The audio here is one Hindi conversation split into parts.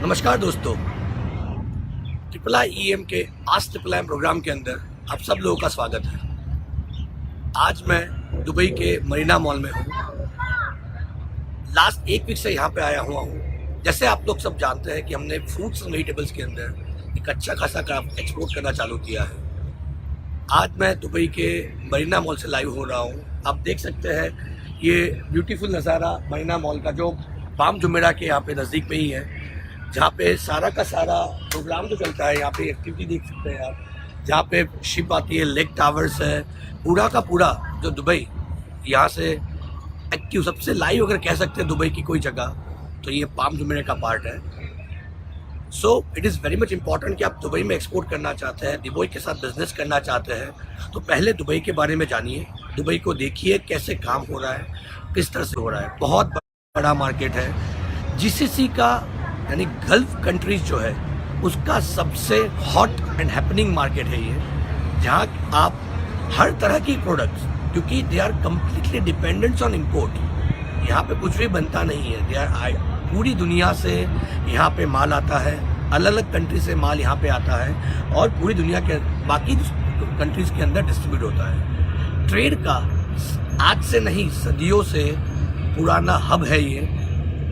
नमस्कार दोस्तों, ट्रिपल आई EM के आज ट्रिपल IM प्रोग्राम के अंदर आप सब लोगों का स्वागत है। आज मैं दुबई के मरीना मॉल में हूँ। लास्ट एक वीक से यहाँ पे आया हुआ हूँ। जैसे आप लोग सब जानते हैं कि हमने फ्रूट्स एंड वेजिटेबल्स के अंदर एक अच्छा खासा क्राफ्ट एक्सपोर्ट करना चालू किया है। आज मैं दुबई के मरीना मॉल से लाइव हो रहा हूँ। आप देख सकते हैं ये ब्यूटीफुल नज़ारा मरीना मॉल का, जो पाम जुमेरा के यहाँ पे नज़दीक में ही है, जहाँ पे सारा का सारा प्रोग्राम जो चलता है। यहाँ पे एक्टिविटी देख सकते हैं आप, जहाँ पे शिप आती है, लेक टावर्स है, पूरा का पूरा जो दुबई यहाँ से एक्टिव सबसे लाइव अगर कह सकते हैं दुबई की कोई जगह तो ये पाम जुमेरे का पार्ट है। So it is very much important कि आप दुबई में एक्सपोर्ट करना चाहते हैं, दुबई के साथ बिजनेस करना चाहते हैं, तो पहले दुबई के बारे में जानिए, दुबई को देखिए कैसे काम हो रहा है, किस तरह से हो रहा है। बहुत बड़ा मार्केट है। GCC का यानी गल्फ कंट्रीज जो है उसका सबसे हॉट एंड हैपनिंग मार्केट है ये, जहाँ आप हर तरह की प्रोडक्ट्स, क्योंकि they are completely dependents on import, यहाँ पे कुछ भी बनता नहीं है। दे आर पूरी दुनिया से यहाँ पे माल आता है, अलग अलग कंट्री से माल यहाँ पे आता है और पूरी दुनिया के बाकी कंट्रीज के अंदर डिस्ट्रीब्यूट होता है। ट्रेड का आज से नहीं सदियों से पुराना हब है ये,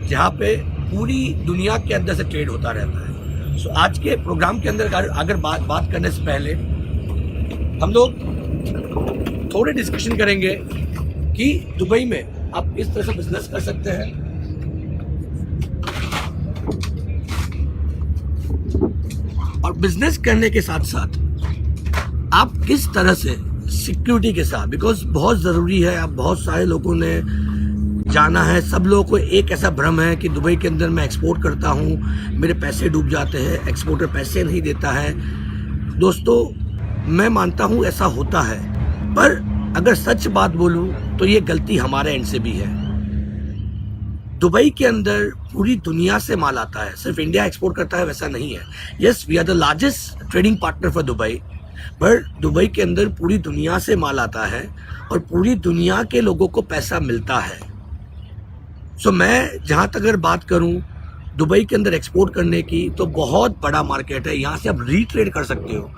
जहाँ पे पूरी दुनिया के अंदर से ट्रेड होता रहता है। सो आज के प्रोग्राम के अंदर अगर बात करने से पहले हम लोग थोड़े डिस्कशन करेंगे कि दुबई में आप किस तरह से बिजनेस कर सकते हैं और बिजनेस करने के साथ साथ आप किस तरह से सिक्योरिटी के साथ, बिकॉज बहुत ज़रूरी है। आप बहुत सारे लोगों ने जाना है, सब लोगों को एक ऐसा भ्रम है कि दुबई के अंदर मैं एक्सपोर्ट करता हूँ, मेरे पैसे डूब जाते हैं, एक्सपोर्टर पैसे नहीं देता है। दोस्तों, मैं मानता हूँ ऐसा होता है, पर अगर सच बात बोलूँ तो ये गलती हमारे एंड से भी है। दुबई के अंदर पूरी दुनिया से माल आता है, सिर्फ इंडिया एक्सपोर्ट करता है वैसा नहीं है। Yes, we are the largest trading partner for Dubai, पर दुबई के अंदर पूरी दुनिया से माल आता है और पूरी दुनिया के लोगों को पैसा मिलता है। सो मैं जहाँ तक अगर बात करूँ दुबई के अंदर एक्सपोर्ट करने की, तो बहुत बड़ा मार्केट है। यहाँ से आप रीट्रेड कर सकते हो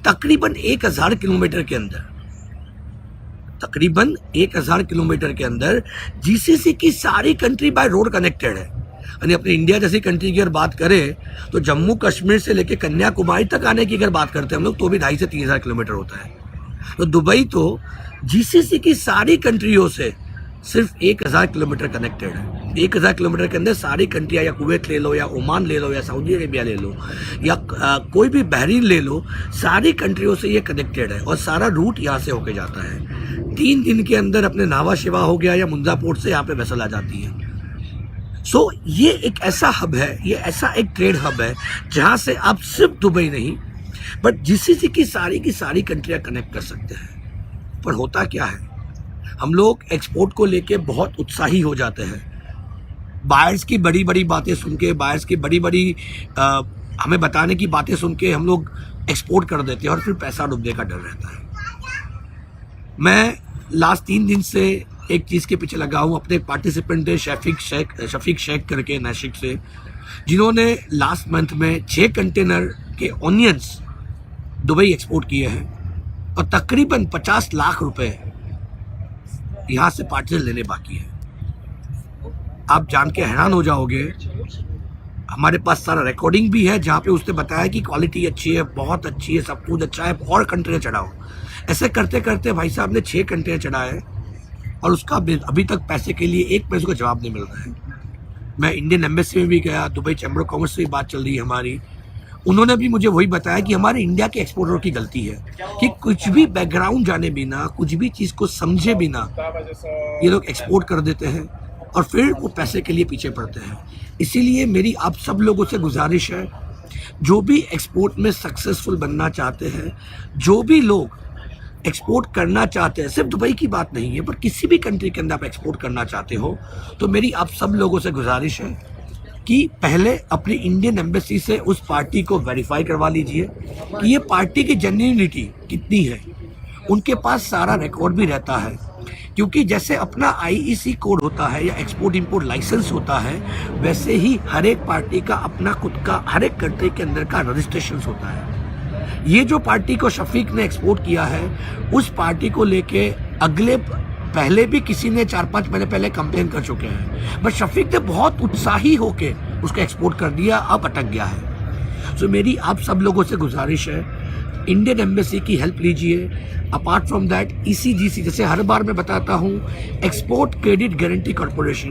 तकरीबन 1000 किलोमीटर के अंदर, तकरीबन 1000 किलोमीटर के अंदर GCC की सारी कंट्री बाय रोड कनेक्टेड है। यानी अपने इंडिया जैसी कंट्री की अगर बात करें तो जम्मू कश्मीर से लेकर कन्याकुमारी तक आने की अगर बात करते हैं हम लोग, तो भी 2,500 से 3,000 किलोमीटर होता है। तो दुबई तो GCC की सारी कंट्रियों से सिर्फ 1000 किलोमीटर कनेक्टेड है। 1000 किलोमीटर के अंदर सारी कंट्रियाँ, या कुवैत ले लो, या ओमान ले लो, या सऊदी अरेबिया ले लो, या कोई भी बहरीन ले लो, सारी कंट्रियों से ये कनेक्टेड है और सारा रूट यहाँ से होके जाता है। 3 दिन के अंदर अपने नावा शिवा हो गया या मुंजा पोर्ट से यहाँ पे वेसल आ जाती है। सो ये एक ऐसा हब है, ये ऐसा एक ट्रेड हब है जहाँ से आप सिर्फ दुबई नहीं बट GCC की सारी कंट्रियाँ कनेक्ट कर सकते हैं। पर होता क्या है, हम लोग एक्सपोर्ट को लेके बहुत उत्साही हो जाते हैं। बायर्स की बड़ी बड़ी बातें सुन के, बायर्स की बड़ी बड़ी हमें बताने की बातें सुन के हम लोग एक्सपोर्ट कर देते हैं और फिर पैसा डूबने का डर रहता है। मैं लास्ट 3 दिन से एक चीज़ के पीछे लगा हूँ। अपने पार्टिसिपेंट थे शफीक शेख करके नासिक से, जिन्होंने लास्ट मंथ में 6 कंटेनर के ऑनियंस दुबई एक्सपोर्ट किए हैं और तकरीबन 50 लाख रुपए यहाँ से पार्सल लेने बाकी है। आप जान के हैरान हो जाओगे, हमारे पास सारा रिकॉर्डिंग भी है जहाँ पे उसने बताया कि क्वालिटी अच्छी है, बहुत अच्छी है, सब कुछ अच्छा है, और कंटेनर चढ़ाओ। ऐसे करते करते भाई साहब ने 6 कंटेनर चढ़ाए और उसका अभी तक पैसे के लिए 1 पैसे का जवाब नहीं मिल रहा है। मैं इंडियन एम्बेसी में भी गया, दुबई चैम्बर ऑफ कॉमर्स से भी बात चल रही है हमारी, उन्होंने भी मुझे वही बताया कि हमारे इंडिया के एक्सपोर्टर की गलती है कि कुछ भी बैकग्राउंड जाने बिना, कुछ भी चीज़ को समझे बिना ये लोग एक्सपोर्ट कर देते हैं और फिर वो पैसे के लिए पीछे पड़ते हैं। इसीलिए मेरी आप सब लोगों से गुजारिश है, जो भी एक्सपोर्ट में सक्सेसफुल बनना चाहते हैं, जो भी लोग एक्सपोर्ट करना चाहते हैं, सिर्फ दुबई की बात नहीं है पर किसी भी कंट्री के अंदर आप एक्सपोर्ट करना चाहते हो, तो मेरी आप सब लोगों से गुजारिश है कि पहले अपनी इंडियन एम्बेसी से उस पार्टी को वेरीफाई करवा लीजिए कि ये पार्टी की जेन्युइनिटी कितनी है। उनके पास सारा रिकॉर्ड भी रहता है क्योंकि जैसे अपना आईईसी कोड होता है या एक्सपोर्ट इंपोर्ट लाइसेंस होता है, वैसे ही हर एक पार्टी का अपना खुद का हर एक कंट्री के अंदर का रजिस्ट्रेशन होता है। ये जो पार्टी को शफीक ने एक्सपोर्ट किया है, उस पार्टी को लेके पहले भी किसी ने 4-5 महीने पहले कंप्लेन कर चुके हैं, बट शफीक ने बहुत उत्साही होके उसको एक्सपोर्ट कर दिया, अब अटक गया है। सो मेरी आप सब लोगों से गुजारिश है, इंडियन एम्बेसी की हेल्प लीजिए। अपार्ट फ्रॉम दैट ईसीजीसी, जैसे हर बार मैं बताता हूँ, एक्सपोर्ट क्रेडिट गारंटी कॉर्पोरेशन,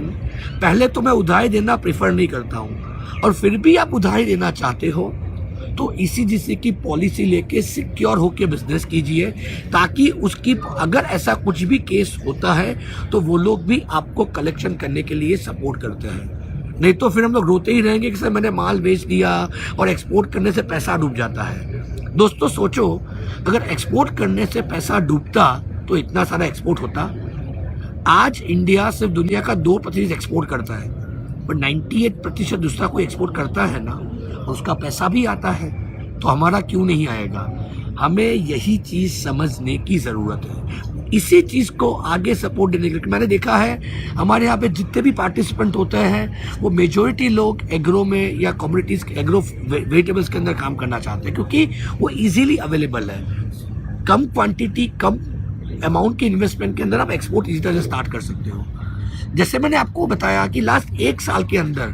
पहले तो मैं उधारी देना प्रेफर नहीं करता हूँ, और फिर भी आप उधारी देना चाहते हो तो ईसीजीसी की पॉलिसी लेके सिक्योर होके बिजनेस कीजिए, ताकि उसकी अगर ऐसा कुछ भी केस होता है तो वो लोग भी आपको कलेक्शन करने के लिए सपोर्ट करते हैं। नहीं तो फिर हम लोग रोते ही रहेंगे कि सर मैंने माल बेच दिया और एक्सपोर्ट करने से पैसा डूब जाता है। दोस्तों सोचो, अगर एक्सपोर्ट करने से पैसा डूबता तो इतना सारा एक्सपोर्ट होता। आज इंडिया सिर्फ दुनिया का 2% एक्सपोर्ट करता है, पर 98% दूसरा कोई एक्सपोर्ट करता है ना, उसका पैसा भी आता है, तो हमारा क्यों नहीं आएगा? हमें यही चीज़ समझने की ज़रूरत है। इसी चीज़ को आगे सपोर्ट देने के लिए मैंने देखा है हमारे यहाँ पे जितने भी पार्टिसिपेंट होते हैं, वो मेजॉरिटी लोग एग्रो में या कमोडिटीज़ एग्रो वेजिटेबल्स के अंदर काम करना चाहते हैं, क्योंकि वो इजीली अवेलेबल है। कम क्वांटिटी, कम अमाउंट के इन्वेस्टमेंट के अंदर आप एक्सपोर्ट इसी तरह से स्टार्ट कर सकते हो। जैसे मैंने आपको बताया कि लास्ट 1 साल के अंदर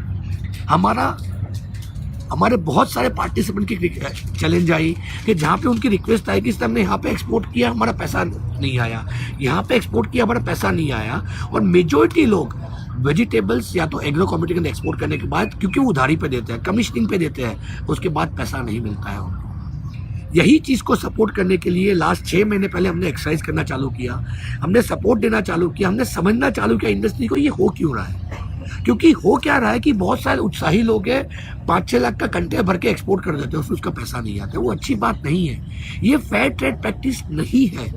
हमारे बहुत सारे पार्टिसिपेंट की चैलेंज आई कि जहाँ पे उनकी रिक्वेस्ट आई कि सर हमने यहाँ पे एक्सपोर्ट किया, हमारा पैसा नहीं आया, यहाँ पे एक्सपोर्ट किया, हमारा पैसा नहीं आया। और मेजॉरिटी लोग वेजिटेबल्स या तो एग्रो कम्युनिटी के अंदर एक्सपोर्ट करने के बाद, क्योंकि वो उधारी पे देते हैं, कमीशनिंग पे देते हैं, उसके बाद पैसा नहीं मिलता है उनको। यही चीज़ को सपोर्ट करने के लिए लास्ट 6 महीने पहले हमने एक्सरसाइज करना चालू किया, हमने सपोर्ट देना चालू किया, हमने समझना चालू किया इंडस्ट्री को ये हो क्यों रहा है। क्योंकि हो क्या रहा है कि बहुत सारे उत्साही लोग हैं, 5-6 लाख का कंटेनर भर के एक्सपोर्ट कर देते हैं, उसमें उसका पैसा नहीं आता। वो अच्छी बात नहीं है, ये फेयर ट्रेड प्रैक्टिस नहीं है।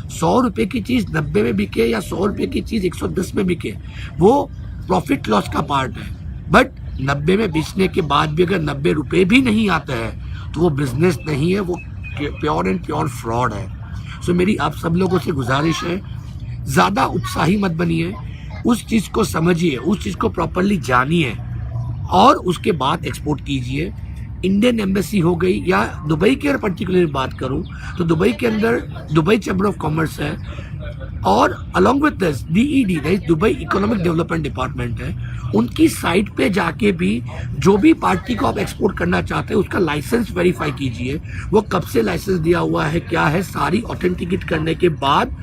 100 रुपये की चीज़ 90 में बिके या 100 रुपये की चीज़ 110 में बिके, वो प्रॉफिट लॉस का पार्ट है। बट 90 में बेचने के बाद भी अगर 90 रुपये भी नहीं आते हैं तो वो बिजनेस नहीं है, वो प्योर एंड प्योर फ्रॉड है। सो मेरी आप सब लोगों से गुजारिश है, ज़्यादा उत्साही मत बनिए, उस चीज़ को समझिए, उस चीज़ को प्रॉपरली जानिए और उसके बाद एक्सपोर्ट कीजिए। इंडियन एम्बेसी हो गई या दुबई की अगर पर्टिकुलर बात करूं तो दुबई के अंदर दुबई चैम्बर ऑफ कॉमर्स है, और along with this DED Dubai economic development department है। उनकी साइट पे जाके भी जो भी पार्टी को आप एक्सपोर्ट करना चाहते हैं उसका लाइसेंस वेरीफाई कीजिए, वो कब से लाइसेंस दिया हुआ है, क्या है, सारी ऑथेंटिकेट करने के बाद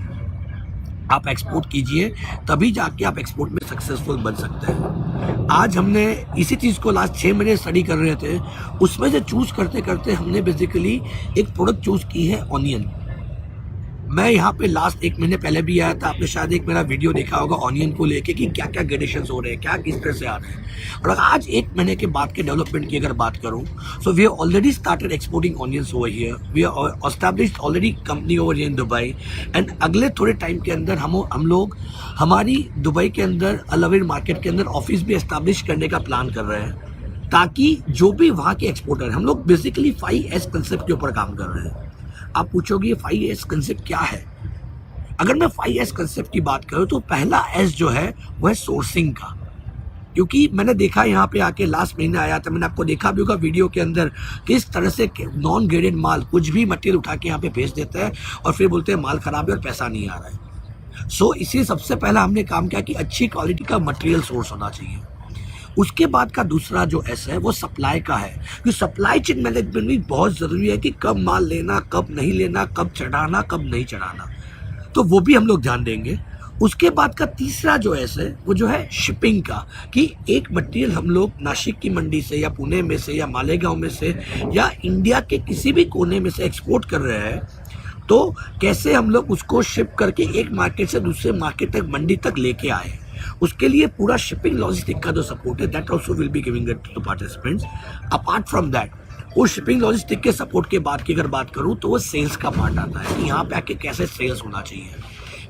आप एक्सपोर्ट कीजिए, तभी जाके आप एक्सपोर्ट में सक्सेसफुल बन सकते हैं। आज हमने इसी चीज़ को लास्ट 6 महीने स्टडी कर रहे थे, उसमें से चूज़ करते करते हमने बेसिकली एक प्रोडक्ट चूज़ की है ऑनियन। मैं यहाँ पे लास्ट 1 महीने पहले भी आया था, आपने शायद एक मेरा वीडियो देखा होगा ऑनियन को लेके कि क्या क्या ग्रेडेशंस हो रहे हैं, क्या किस तरह से आ रहे हैं। और आज 1 महीने के बाद के डेवलपमेंट की अगर बात करूँ, so we have already started exporting onions over here, we have established already company over here in Dubai, and अगले थोड़े टाइम के अंदर हम लोग हमारी दुबई के अंदर अल-अवीन मार्केट के अंदर ऑफिस भी एस्टैब्लिश करने का प्लान कर रहे हैं, ताकि जो भी वहाँ के एक्सपोर्टर, हम लोग बेसिकली 5S कंसेप्ट के ऊपर काम कर रहे हैं। आप पूछोगे ये 5S कंसेप्ट क्या है? अगर मैं 5S कंसेप्ट की बात करूं तो पहला S जो है वो है सोर्सिंग का, क्योंकि मैंने देखा यहाँ पे आके लास्ट महीने आया था, मैंने आपको देखा भी होगा वीडियो के अंदर किस तरह से नॉन ग्रेडेड माल कुछ भी मटेरियल उठा के यहाँ पे भेज देते हैं और फिर बोलते हैं माल खराब है और पैसा नहीं आ रहा है। सो इसी सबसे पहला हमने काम किया कि अच्छी क्वालिटी का मटेरियल सोर्स होना चाहिए। उसके बाद का दूसरा जो एस है वो सप्लाई का है, कि सप्लाई चेन मैनेजमेंट भी बहुत ज़रूरी है कि कब माल लेना, कब नहीं लेना, कब चढ़ाना, कब नहीं चढ़ाना, तो वो भी हम लोग ध्यान देंगे। उसके बाद का तीसरा जो एस है वो जो है शिपिंग का, कि एक मटेरियल हम लोग नासिक की मंडी से या पुणे में से या मालेगांव में से या इंडिया के किसी भी कोने में से एक्सपोर्ट कर रहे हैं, तो कैसे हम लोग उसको शिप करके एक मार्केट से दूसरे मार्केट तक, मंडी तक लेके आए। उसके लिए पूरा शिपिंग लॉजिस्टिक का जो सपोर्ट है that also will be giving it to participants. Apart from that, वो शिपिंग लॉजिस्टिक के सपोर्ट के बाद की अगर बात करूं तो वो सेल्स का पार्ट आता है कि यहाँ पे आके कैसे सेल्स होना चाहिए।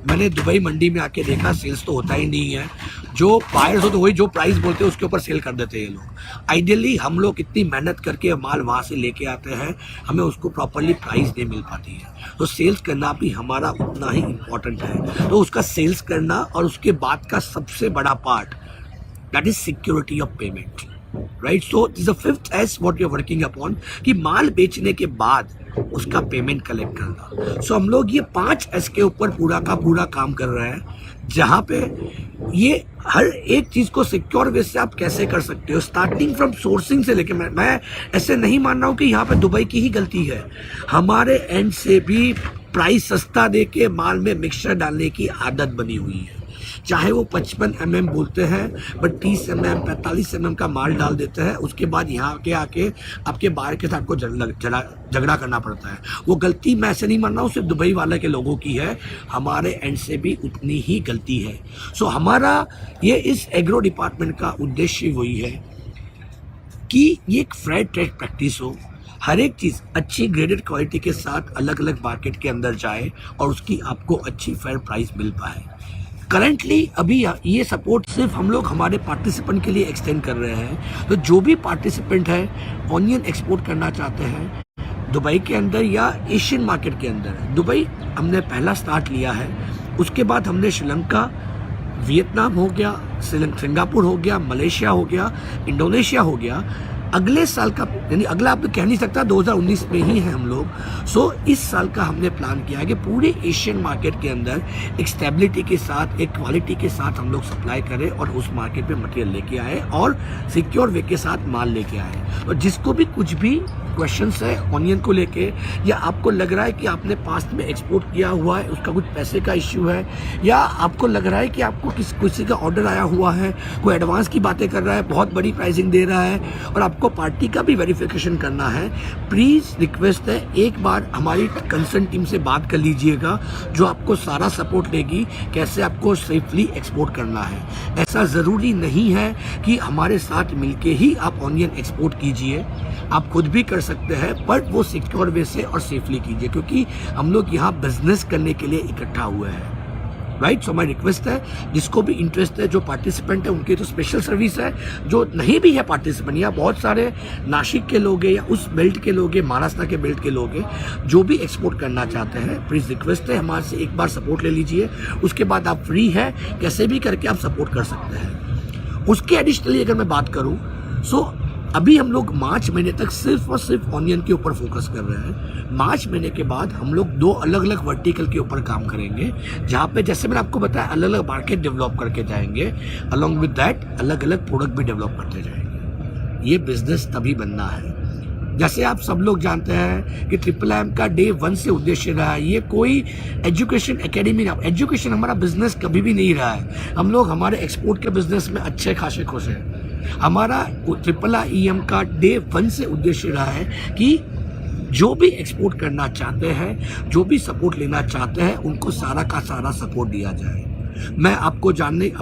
मैंने दुबई मंडी में आके देखा सेल्स तो होता ही नहीं है। जो बायर्स हो तो वही जो प्राइस बोलते हैं उसके ऊपर सेल कर देते हैं ये लोग। आइडियली हम लोग इतनी मेहनत करके माल वहाँ से लेके आते हैं, हमें उसको प्रॉपरली प्राइस नहीं मिल पाती है, तो सेल्स करना भी हमारा उतना ही इम्पोर्टेंट है। तो उसका सेल्स करना और उसके बाद का सबसे बड़ा part that is security of payment, right. So this the fifth S what you are working upon, कि माल बेचने के बाद उसका पेमेंट कलेक्ट करना। सो हम लोग ये 5 एस के ऊपर पूरा का पूरा काम कर रहे हैं, जहाँ पे ये हर एक चीज़ को सिक्योर वे से आप कैसे कर सकते हो, स्टार्टिंग फ्रॉम सोर्सिंग से लेके। मैं ऐसे नहीं मान रहा हूँ कि यहाँ पे दुबई की ही गलती है, हमारे एंड से भी प्राइस सस्ता दे के माल में मिक्सचर डालने की आदत बनी हुई है। चाहे वो 55 mm बोलते हैं बट 30 mm 45 mm का माल डाल देते हैं, उसके बाद यहाँ के आके आपके बाहर के साथ को झगड़ा करना पड़ता है। वो गलती मैं ऐसे नहीं मान रहा हूँ सिर्फ दुबई वाले के लोगों की है, हमारे एंड से भी उतनी ही गलती है। सो हमारा ये इस एग्रो डिपार्टमेंट का उद्देश्य वही है कि ये एक फेयर ट्रेड प्रैक्टिस हो, हर एक चीज़ अच्छी ग्रेडेड क्वालिटी के साथ अलग अलग मार्केट के अंदर जाए और उसकी आपको अच्छी फेयर प्राइस मिल पाए। करंटली अभी ये सपोर्ट सिर्फ हम लोग हमारे पार्टिसिपेंट के लिए एक्सटेंड कर रहे हैं। तो जो भी पार्टिसिपेंट है ऑनियन एक्सपोर्ट करना चाहते हैं दुबई के अंदर या एशियन मार्केट के अंदर, दुबई हमने पहला स्टार्ट लिया है, उसके बाद हमने श्रीलंका, वियतनाम हो गया, सिंगापुर हो गया, मलेशिया हो गया, इंडोनेशिया हो गया। अगले साल का यानी अगला आप तो कह नहीं सकता, 2019 में ही है हम लोग। सो इस साल का हमने प्लान किया है कि पूरे एशियन मार्केट के अंदर एक स्टेबिलिटी के साथ, एक क्वालिटी के साथ हम लोग सप्लाई करें और उस मार्केट पे मटेरियल लेके आए और सिक्योर वे के साथ माल लेके आए। और जिसको भी कुछ भी क्वेश्चंस है ऑनियन को लेके, या आपको लग रहा है कि आपने पास्ट में एक्सपोर्ट किया हुआ है, उसका कुछ पैसे का इश्यू है, या आपको लग रहा है कि आपको किसी का ऑर्डर आया हुआ है, कोई एडवांस की बातें कर रहा है, बहुत बड़ी प्राइसिंग दे रहा है और आपको पार्टी का भी वेरिफिकेशन करना है, प्लीज़ रिक्वेस्ट है एक बार हमारी कंसर्न टीम से बात कर लीजिएगा, जो आपको सारा सपोर्ट देगी कैसे आपको सेफली एक्सपोर्ट करना है। ऐसा ज़रूरी नहीं है कि हमारे साथ मिलके ही आप ऑनियन एक्सपोर्ट कीजिए, आप खुद भी कर सकते हैं, बट वो सिक्योर वे से और सेफली कीजिए, क्योंकि हम लोग यहाँ बिजनेस करने के लिए इकट्ठा हुए हैं, राइट। सो माई रिक्वेस्ट है जिसको भी इंटरेस्ट है, जो पार्टिसिपेंट है उनकी तो स्पेशल सर्विस है, जो नहीं भी है पार्टिसिपेंट, या बहुत सारे नासिक के लोग हैं या उस बेल्ट के लोग हैं, महाराष्ट्र के बेल्ट के लोग हैं जो भी एक्सपोर्ट करना चाहते हैं, प्लीज़ रिक्वेस्ट है हमारे से एक बार सपोर्ट ले लीजिए, उसके बाद आप फ्री है, कैसे भी करके आप सपोर्ट कर सकते हैं। उसके एडिशनली अगर मैं बात करूँ, सो अभी हम लोग मार्च महीने तक सिर्फ और सिर्फ ऑनियन के ऊपर फोकस कर रहे हैं। मार्च महीने के बाद हम लोग 2 अलग अलग वर्टिकल के ऊपर काम करेंगे, जहाँ पे जैसे मैंने आपको बताया अलग अलग मार्केट डेवलप करके जाएंगे, अलॉन्ग विद दैट अलग अलग प्रोडक्ट भी डेवलप करते जाएंगे। ये बिजनेस तभी बनना है। जैसे आप सब लोग जानते हैं कि IIIM का डे 1 से उद्देश्य रहा है, ये कोई एजुकेशन एकेडमी नहीं, एजुकेशन हमारा बिजनेस कभी भी नहीं रहा है। हम लोग हमारे एक्सपोर्ट के बिजनेस में अच्छे खासे खुश हैं। हमारा IIIM का डे 1 से उद्देश्य रहा है कि जो भी एक्सपोर्ट करना चाहते हैं, जो भी सपोर्ट लेना चाहते हैं, उनको सारा का सारा सपोर्ट दिया जाए। मैं आपको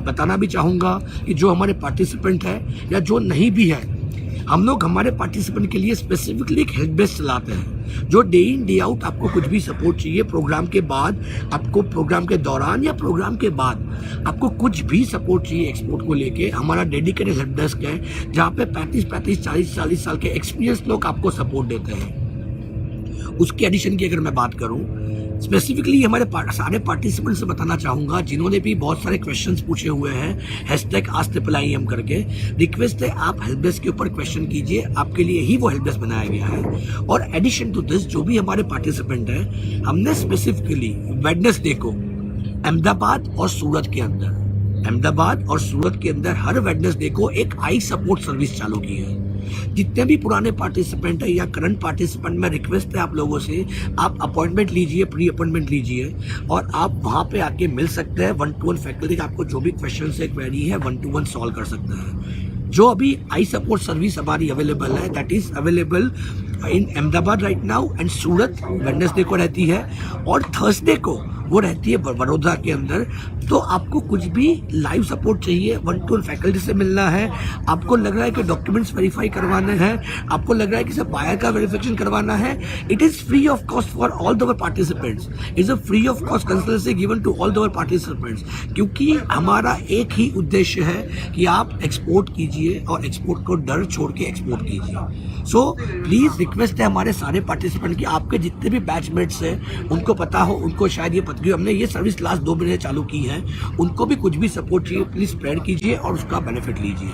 बताना भी चाहूँगा कि जो हमारे पार्टिसिपेंट है या जो नहीं भी है, हम लोग हमारे पार्टिसिपेंट के लिए स्पेसिफिकली एक हेल्प डेस्क चलाते हैं, जो डे इन डे आउट आपको कुछ भी सपोर्ट चाहिए, प्रोग्राम के बाद आपको, प्रोग्राम के दौरान या प्रोग्राम के बाद आपको कुछ भी सपोर्ट चाहिए एक्सपोर्ट को लेके, हमारा डेडिकेटेड हेल्प डेस्क है, जहाँ पे 35 40 साल के एक्सपीरियंस लोग आपको सपोर्ट देते हैं। उसके एडिशन की अगर मैं बात करूँ, स्पेसिफिकली हमारे सारे पार्टिसिपेंट से बताना चाहूँगा जिन्होंने भी बहुत सारे क्वेश्चंस पूछे हुए हैं #AskIIIM करके, रिक्वेस्ट है आप हेल्प डेस्क के ऊपर क्वेश्चन कीजिए, आपके लिए ही वो हेल्प डेस्क बनाया गया है। और एडिशन टू दिस जो भी हमारे पार्टिसिपेंट हैं, हमने स्पेसिफिकली वेडनेसडे को अहमदाबाद और सूरत के अंदर हर वेडनेसडे को एक आई सपोर्ट सर्विस चालू की है। जितने भी पुराने पार्टिसिपेंट है या करंट पार्टिसिपेंट, में रिक्वेस्ट है आप लोगों से, आप अपॉइंटमेंट लीजिए, प्री अपॉइंटमेंट लीजिए और आप वहाँ पे आके मिल सकते हैं 1-to-1 फैकल्टी का, आपको जो भी क्वेश्चन से क्वेरी है 1-to-1 सॉल्व कर सकते हैं। जो अभी आई सपोर्ट सर्विस हमारी अवेलेबल है, that is available in Ahmedabad right now and Surat Wednesday को रहती है, और थर्सडे को वो रहती है वडोदरा के अंदर। तो आपको कुछ भी लाइव सपोर्ट चाहिए, 1-to-1 फैकल्टी से मिलना है, आपको लग रहा है कि डॉक्यूमेंट्स वेरीफाई करवाने हैं, आपको लग रहा है कि सब बायर का वेरिफिकेशन करवाना है, it is free of cost for all the participants. Is a free of cost consultancy given to all the participants, क्योंकि हमारा एक ही उद्देश्य है कि आप एक्सपोर्ट कीजिए और एक्सपोर्ट को डर छोड़ के एक्सपोर्ट कीजिए। सो प्लीज़ रिक्वेस्ट है हमारे सारे पार्टिसिपेंट की, आपके जितने भी बैचमेट्स हैं उनको पता हो, उनको शायद ये पता, हमने ये सर्विस लास्ट 2 महीने चालू की है, उनको भी कुछ भी सपोर्ट चाहिए प्लीज़ स्प्रेड कीजिए और उसका बेनिफिट लीजिए।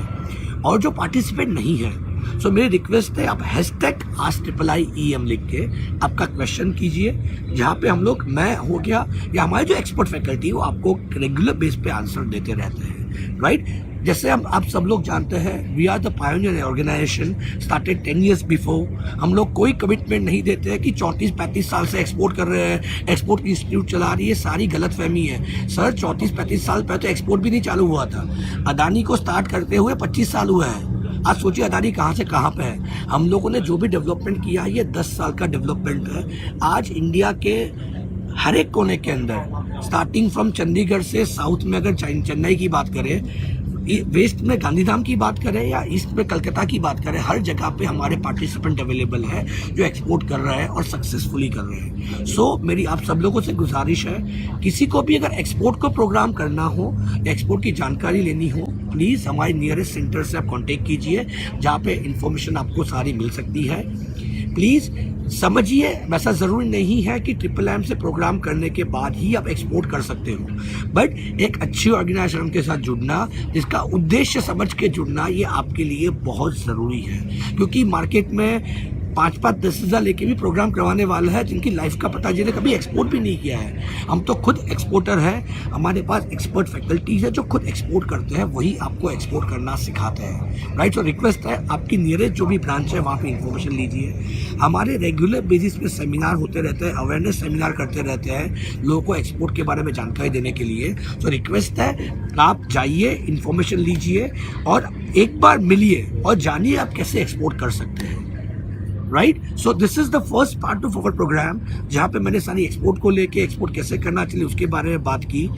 और जो पार्टिसिपेंट नहीं है, सो मेरी रिक्वेस्ट है आप #AskIIEM लिख के आपका क्वेश्चन कीजिए, जहाँ पे हम लोग, मैं हो गया या हमारे जो एक्सपर्ट फैकल्टी वो आपको रेगुलर बेस पे आंसर देते रहते हैं, राइट। जैसे हम आप सब लोग जानते हैं, we are the pioneer organisation, started 10 years before. हम लोग कोई कमिटमेंट नहीं देते हैं कि 34-35 साल से एक्सपोर्ट कर रहे हैं, एक्सपोर्ट की इंस्टीट्यूट चला रही है, सारी गलत फहमी है सर। 34-35 साल पहले तो एक्सपोर्ट भी नहीं चालू हुआ था। अदानी को स्टार्ट करते हुए 25 साल हुए हैं। आज सोचिए अदानी कहाँ से कहाँ पे है। हम लोगों ने जो भी डेवलपमेंट किया है ये 10 साल का डेवलपमेंट है। आज इंडिया के हर एक कोने के अंदर, स्टार्टिंग फ्रॉम चंडीगढ़ से साउथ में अगर चेन्नई की बात करें, वेस्ट में गांधीधाम की बात करें या ईस्ट में कलकत्ता की बात करें, हर जगह पे हमारे पार्टिसिपेंट अवेलेबल है जो एक्सपोर्ट कर रहे हैं और सक्सेसफुली कर रहे हैं। सो मेरी आप सब लोगों से गुजारिश है, किसी को भी अगर एक्सपोर्ट को प्रोग्राम करना हो या एक्सपोर्ट की जानकारी लेनी हो, प्लीज़ हमारे नियरेस्ट सेंटर से आप कॉन्टेक्ट कीजिए, जहाँ पे इंफॉर्मेशन आपको सारी मिल सकती है। प्लीज़ समझिए, वैसा ज़रूरी नहीं है कि IIIM से प्रोग्राम करने के बाद ही आप एक्सपोर्ट कर सकते हो, बट एक अच्छी ऑर्गेनाइजेशन के साथ जुड़ना, जिसका उद्देश्य समझ के जुड़ना, ये आपके लिए बहुत ज़रूरी है। क्योंकि मार्केट में 5-10 हज़ार लेके भी प्रोग्राम करवाने वाला है जिनकी लाइफ का पता, जिन्हें कभी एक्सपोर्ट भी नहीं किया है। हम तो खुद एक्सपोर्टर हैं, हमारे पास एक्सपर्ट फैकल्टीज है जो खुद एक्सपोर्ट करते हैं, वही आपको एक्सपोर्ट करना सिखाते हैं, राइट। तो रिक्वेस्ट है आपकी नियरेस्ट जो भी ब्रांच है वहाँ पे इंफॉर्मेशन लीजिए। हमारे रेगुलर बेसिस पे सेमिनार होते रहते हैं, अवेयरनेस सेमिनार करते रहते हैं लोगों को एक्सपोर्ट के बारे में जानकारी देने के लिए। तो रिक्वेस्ट है आप जाइए, इन्फॉर्मेशन लीजिए और एक बार मिलिए और जानिए आप कैसे एक्सपोर्ट कर सकते हैं, right. So this is the first part of our programme, जहाँ पे मैंने सारी एक्सपोर्ट को लेके, एक्सपोर्ट कैसे करना चाहिए उसके बारे में बात की।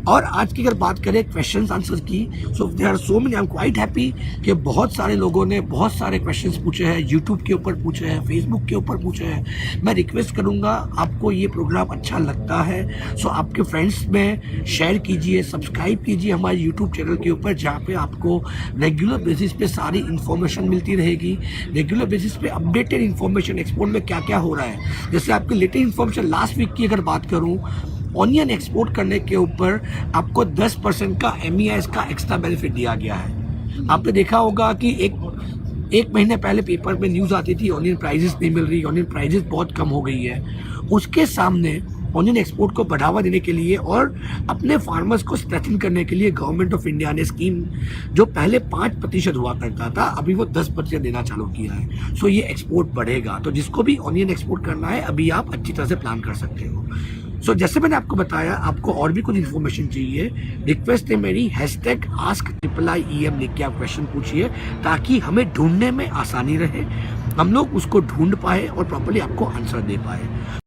और आज की अगर बात करें क्वेश्चंस आंसर की, so there are so many, I am quite happy कि बहुत सारे लोगों ने बहुत सारे क्वेश्चंस पूछे हैं, यूट्यूब के ऊपर पूछे हैं, फेसबुक के ऊपर पूछे हैं। मैं रिक्वेस्ट करूंगा, आपको ये प्रोग्राम अच्छा लगता है सो आपके फ्रेंड्स में शेयर कीजिए, सब्सक्राइब कीजिए हमारे यूट्यूब चैनल के ऊपर, जहाँ पे आपको रेगुलर बेसिस पे सारी इन्फॉर्मेशन मिलती रहेगी। रेगुलर बेसिस पे अपडेटेड इन्फॉर्मेशन, एक्सपोर्ट में क्या क्या हो रहा है। जैसे आपकी लेटेस्ट इन्फॉर्मेशन लास्ट वीक की अगर बात करूँ, ऑनियन एक्सपोर्ट करने के ऊपर आपको 10% का MEIS का एक्स्ट्रा बेनिफिट दिया गया है। आपने देखा होगा कि एक महीने पहले पेपर में न्यूज़ आती थी ऑनियन प्राइजेस नहीं मिल रही, ऑनियन प्राइजेस बहुत कम हो गई है। उसके सामने ऑनियन एक्सपोर्ट को बढ़ावा देने के लिए और अपने फार्मर्स को स्ट्रेथन करने के लिए गवर्नमेंट ऑफ इंडिया ने स्कीम, जो पहले 5% हुआ करता था, अभी वो 10% देना चालू किया है। सो ये एक्सपोर्ट बढ़ेगा। तो जिसको भी ऑनियन एक्सपोर्ट करना है, अभी आप अच्छी तरह से प्लान कर सकते हो। सो जैसे मैंने आपको बताया, आपको और भी कुछ इन्फॉर्मेशन चाहिए, रिक्वेस्ट है मेरी, #AskIIEM लिख के आप क्वेश्चन पूछिए, ताकि हमें ढूंढने में आसानी रहे, हम लोग उसको ढूंढ पाए और प्रॉपर्ली आपको आंसर दे पाए।